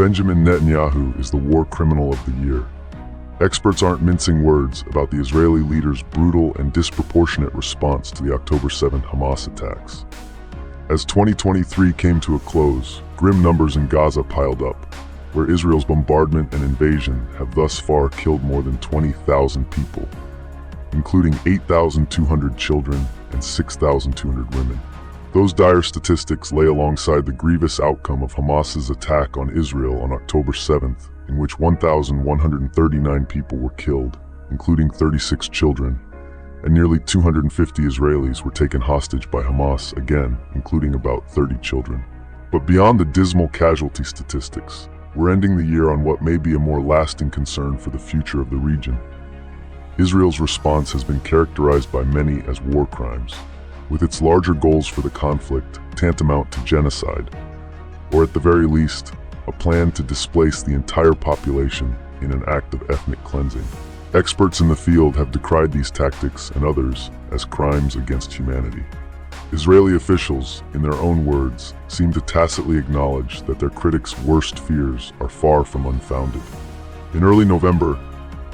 Benjamin Netanyahu is the war criminal of the year. Experts aren't mincing words about the Israeli leader's brutal and disproportionate response to the October 7th Hamas attacks. As 2023 came to a close, grim numbers in Gaza piled up, where Israel's bombardment and invasion have thus far killed more than 20,000 people, including 8,200 children and 6,200 women. Those dire statistics lay alongside the grievous outcome of Hamas's attack on Israel on October 7th, in which 1,139 people were killed, including 36 children, and nearly 250 Israelis were taken hostage by Hamas, again, including about 30 children. But beyond the dismal casualty statistics, we're ending the year on what may be a more lasting concern for the future of the region. Israel's response has been characterized by many as war crimes, with its larger goals for the conflict tantamount to genocide, or at the very least, a plan to displace the entire population in an act of ethnic cleansing. Experts in the field have decried these tactics and others as crimes against humanity. Israeli officials, in their own words, seem to tacitly acknowledge that their critics' worst fears are far from unfounded. In early November,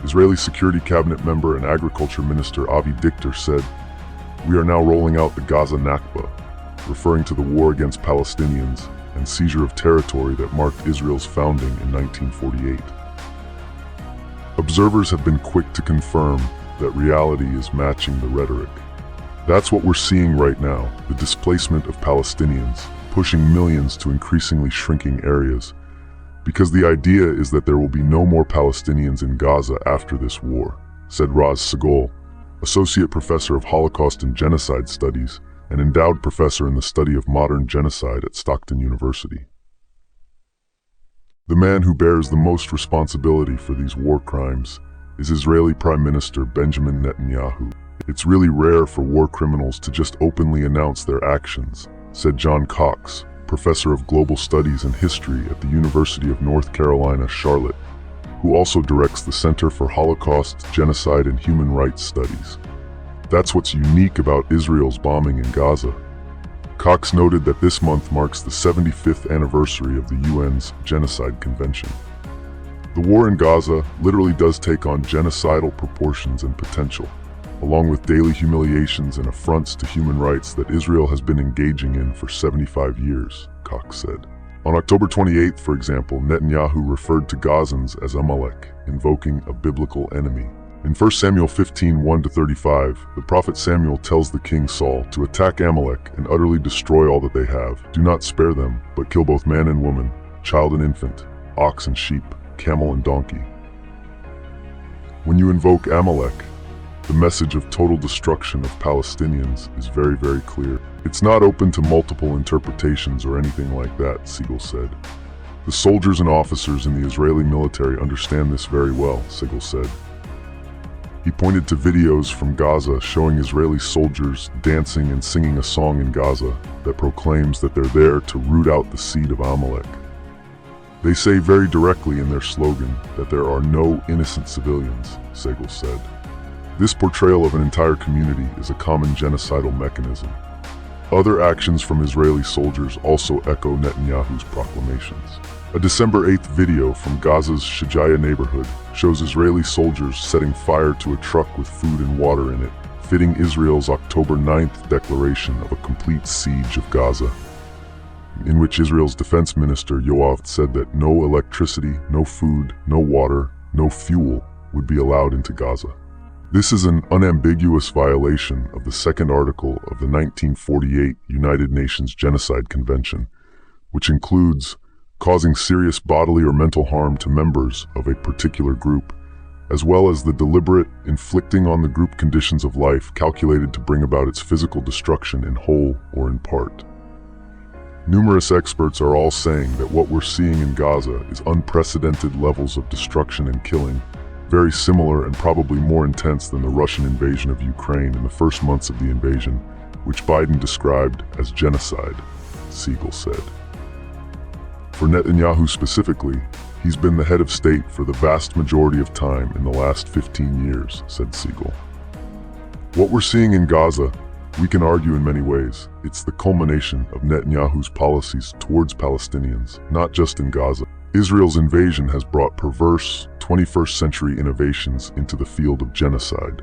Israeli Security Cabinet member and Agriculture Minister Avi Dichter said, "We are now rolling out the Gaza Nakba," referring to the war against Palestinians and seizure of territory that marked Israel's founding in 1948. Observers have been quick to confirm that reality is matching the rhetoric. That's what we're seeing right now, the displacement of Palestinians, pushing millions to increasingly shrinking areas, because the idea is that there will be no more Palestinians in Gaza after this war, said Raz Segol, Associate Professor of Holocaust and Genocide Studies and endowed professor in the study of modern genocide at Stockton University. The man who bears the most responsibility for these war crimes is Israeli Prime Minister Benjamin Netanyahu. "It's really rare for war criminals to just openly announce their actions," said John Cox, Professor of Global Studies and History at the University of North Carolina, Charlotte, who also directs the Center for Holocaust, Genocide, and Human Rights Studies. "That's what's unique about Israel's bombing in Gaza." Cox noted that this month marks the 75th anniversary of the UN's Genocide Convention. The war in Gaza literally does take on genocidal proportions and potential, along with daily humiliations and affronts to human rights that Israel has been engaging in for 75 years, Cox said. On October 28th, for example, Netanyahu referred to Gazans as Amalek, invoking a biblical enemy. In 1 Samuel 15, 1-35, the prophet Samuel tells the king Saul to attack Amalek and utterly destroy all that they have. "Do not spare them, but kill both man and woman, child and infant, ox and sheep, camel and donkey." When you invoke Amalek, the message of total destruction of Palestinians is very, very clear. "It's not open to multiple interpretations or anything like that," Segel said. "The soldiers and officers in the Israeli military understand this very well," Segel said. He pointed to videos from Gaza showing Israeli soldiers dancing and singing a song in Gaza that proclaims that they're there to root out the seed of Amalek. "They say very directly in their slogan that there are no innocent civilians," Segel said. "This portrayal of an entire community is a common genocidal mechanism." Other actions from Israeli soldiers also echo Netanyahu's proclamations. A December 8th video from Gaza's Shijaya neighborhood shows Israeli soldiers setting fire to a truck with food and water in it, fitting Israel's October 9th declaration of a complete siege of Gaza, in which Israel's defense minister Yoav said that no electricity, no food, no water, no fuel would be allowed into Gaza. This is an unambiguous violation of the second article of the 1948 United Nations Genocide Convention, which includes causing serious bodily or mental harm to members of a particular group, as well as the deliberate inflicting on the group conditions of life calculated to bring about its physical destruction in whole or in part. Numerous experts are all saying that what we're seeing in Gaza is unprecedented levels of destruction and killing, very similar and probably more intense than the Russian invasion of Ukraine in the first months of the invasion, which Biden described as genocide, Segel said. For Netanyahu specifically, he's been the head of state for the vast majority of time in the last 15 years, said Segel. What we're seeing in Gaza, we can argue in many ways, it's the culmination of Netanyahu's policies towards Palestinians, not just in Gaza, Israel's invasion has brought perverse, 21st century innovations into the field of genocide.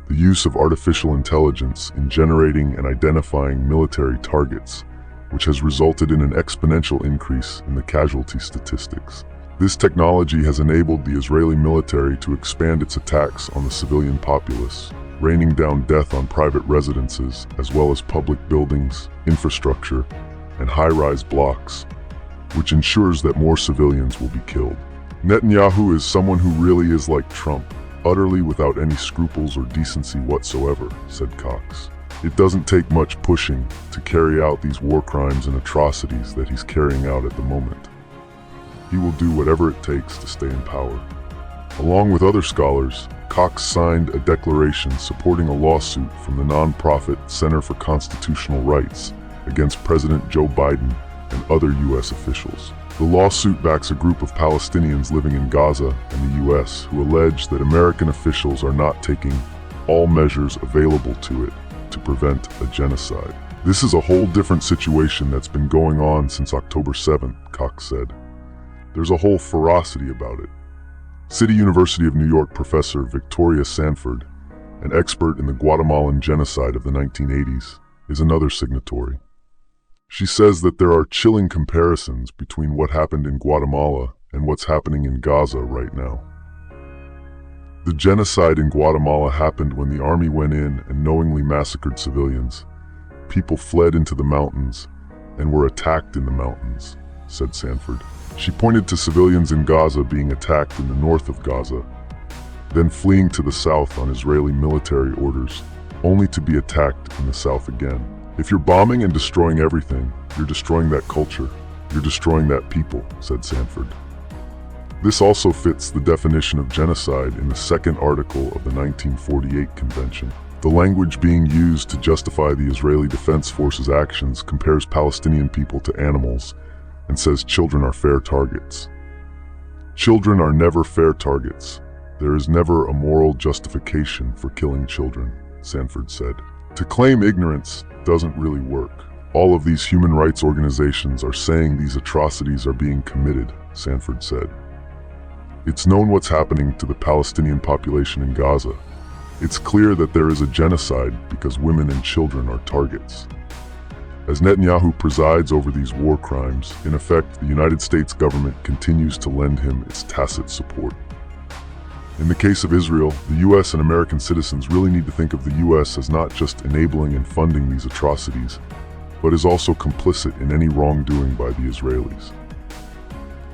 The use of artificial intelligence in generating and identifying military targets, which has resulted in an exponential increase in the casualty statistics. This technology has enabled the Israeli military to expand its attacks on the civilian populace, raining down death on private residences, as well as public buildings, infrastructure, and high-rise blocks, which ensures that more civilians will be killed. Netanyahu is someone who really is like Trump, utterly without any scruples or decency whatsoever, said Cox. It doesn't take much pushing to carry out these war crimes and atrocities that he's carrying out at the moment. He will do whatever it takes to stay in power. Along with other scholars, Cox signed a declaration supporting a lawsuit from the nonprofit Center for Constitutional Rights against President Joe Biden and other U.S. officials. The lawsuit backs a group of Palestinians living in Gaza and the U.S. who allege that American officials are not taking all measures available to it to prevent a genocide. This is a whole different situation that's been going on since October 7th, Cox said. There's a whole ferocity about it. City University of New York professor Victoria Sanford, an expert in the Guatemalan genocide of the 1980s, is another signatory. She says that there are chilling comparisons between what happened in Guatemala and what's happening in Gaza right now. The genocide in Guatemala happened when the army went in and knowingly massacred civilians. People fled into the mountains and were attacked in the mountains, said Sanford. She pointed to civilians in Gaza being attacked in the north of Gaza, then fleeing to the south on Israeli military orders, only to be attacked in the south again. If you're bombing and destroying everything, you're destroying that culture. You're destroying that people, said Sanford. This also fits the definition of genocide in the second article of the 1948 Convention. The language being used to justify the Israeli Defense Forces' actions compares Palestinian people to animals and says children are fair targets. Children are never fair targets. There is never a moral justification for killing children, Sanford said. To claim ignorance doesn't really work. All of these human rights organizations are saying these atrocities are being committed, Sanford said. It's known what's happening to the Palestinian population in Gaza. It's clear that there is a genocide because women and children are targets. As Netanyahu presides over these war crimes, in effect, the United States government continues to lend him its tacit support. In the case of Israel, the U.S. and American citizens really need to think of the U.S. as not just enabling and funding these atrocities, but is also complicit in any wrongdoing by the Israelis.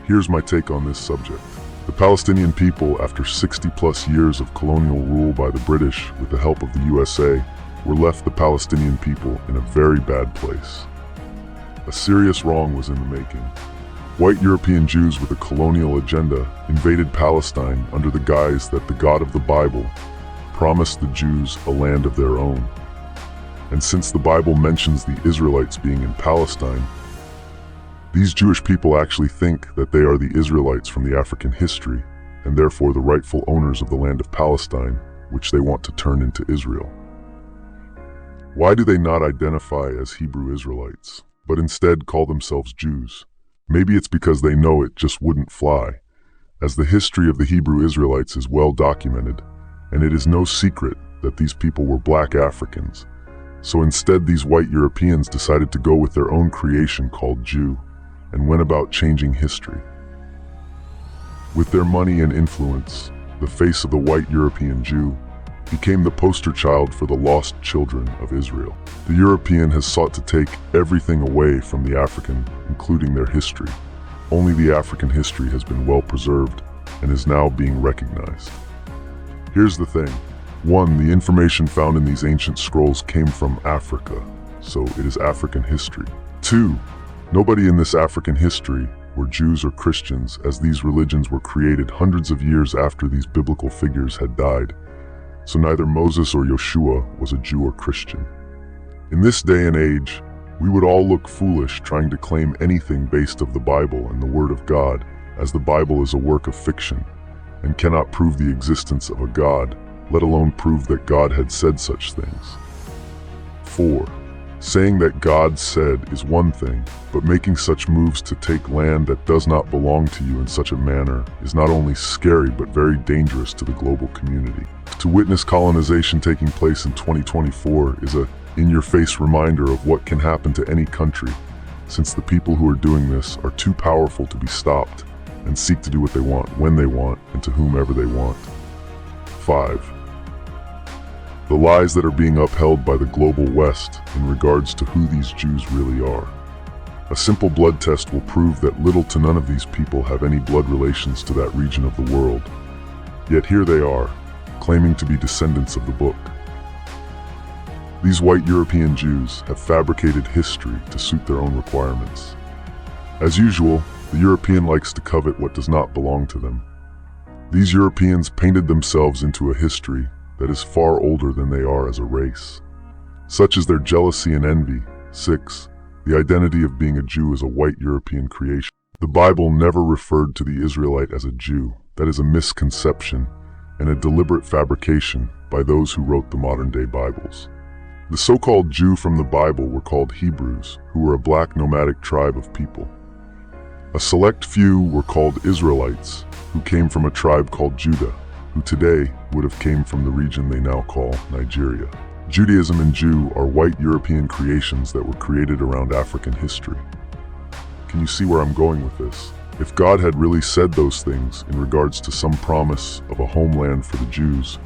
Here's my take on this subject. The Palestinian people, after 60-plus years of colonial rule by the British with the help of the USA, were left the Palestinian people in a very bad place. A serious wrong was in the making. White European Jews with a colonial agenda invaded Palestine under the guise that the God of the Bible promised the Jews a land of their own. And since the Bible mentions the Israelites being in Palestine, these Jewish people actually think that they are the Israelites from the African history, and therefore the rightful owners of the land of Palestine, which they want to turn into Israel. Why do they not identify as Hebrew Israelites, but instead call themselves Jews? Maybe it's because they know it just wouldn't fly, as the history of the Hebrew Israelites is well documented, and it is no secret that these people were black Africans. So instead, these white Europeans decided to go with their own creation called Jew, and went about changing history. With their money and influence, the face of the white European Jew became the poster child for the lost children of Israel. The European has sought to take everything away from the African, including their history. Only the African history has been well preserved and is now being recognized. Here's the thing. 1. The information found in these ancient scrolls came from Africa, so it is African history. 2. Nobody in this African history were Jews or Christians, as these religions were created hundreds of years after these biblical figures had died. So neither Moses or Yeshua was a Jew or Christian. In this day and age, we would all look foolish trying to claim anything based of the Bible and the Word of God, as the Bible is a work of fiction and cannot prove the existence of a God, let alone prove that God had said such things. 4. Saying that God said is one thing, but making such moves to take land that does not belong to you in such a manner is not only scary but very dangerous to the global community. To witness colonization taking place in 2024 is a in-your-face reminder of what can happen to any country, since the people who are doing this are too powerful to be stopped and seek to do what they want, when they want, and to whomever they want. 5. The lies that are being upheld by the global West in regards to who these Jews really are. A simple blood test will prove that little to none of these people have any blood relations to that region of the world. Yet here they are, claiming to be descendants of the book. These white European Jews have fabricated history to suit their own requirements. As usual, the European likes to covet what does not belong to them. These Europeans painted themselves into a history that is far older than they are as a race. Such is their jealousy and envy. 6. The identity of being a Jew is a white European creation. The Bible never referred to the Israelite as a Jew. That is a misconception and a deliberate fabrication by those who wrote the modern-day Bibles. The so-called Jew from the Bible were called Hebrews, who were a black nomadic tribe of people. A select few were called Israelites, who came from a tribe called Judah, who today would have came from the region they now call Nigeria. Judaism and Jew are white European creations that were created around African history. Can you see where I'm going with this? If God had really said those things in regards to some promise of a homeland for the Jews,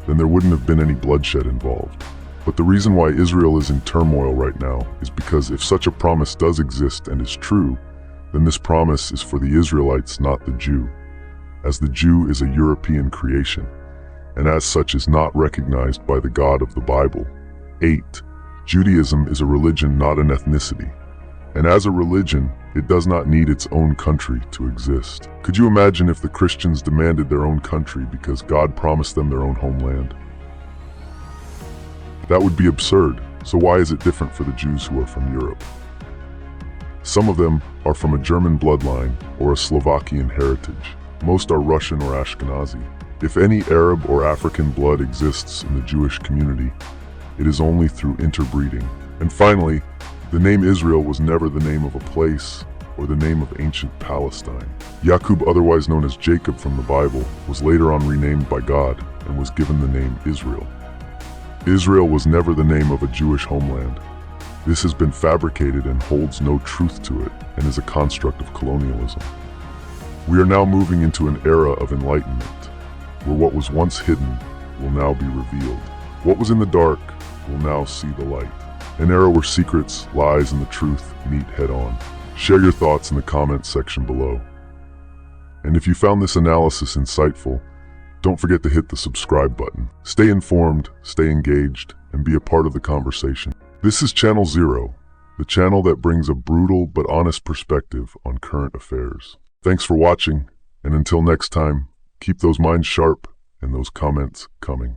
then there wouldn't have been any bloodshed involved. But the reason why Israel is in turmoil right now is because if such a promise does exist and is true, then this promise is for the Israelites, not the Jew, as the Jew is a European creation, and as such is not recognized by the God of the Bible. 8. Judaism is a religion, not an ethnicity, and as a religion, it does not need its own country to exist. Could you imagine if the Christians demanded their own country because God promised them their own homeland? That would be absurd, so why is it different for the Jews who are from Europe? Some of them are from a German bloodline or a Slovakian heritage. Most are Russian or Ashkenazi. If any Arab or African blood exists in the Jewish community, it is only through interbreeding. And finally, the name Israel was never the name of a place or the name of ancient Palestine. Yaqub, otherwise known as Jacob from the Bible, was later on renamed by God and was given the name Israel. Israel was never the name of a Jewish homeland. This has been fabricated and holds no truth to it and is a construct of colonialism. We are now moving into an era of enlightenment, where what was once hidden will now be revealed. What was in the dark will now see the light. An era where secrets, lies, and the truth meet head-on. Share your thoughts in the comments section below. And if you found this analysis insightful, don't forget to hit the subscribe button. Stay informed, stay engaged, and be a part of the conversation. This is Channel Zero, the channel that brings a brutal but honest perspective on current affairs. Thanks for watching, and until next time, keep those minds sharp and those comments coming.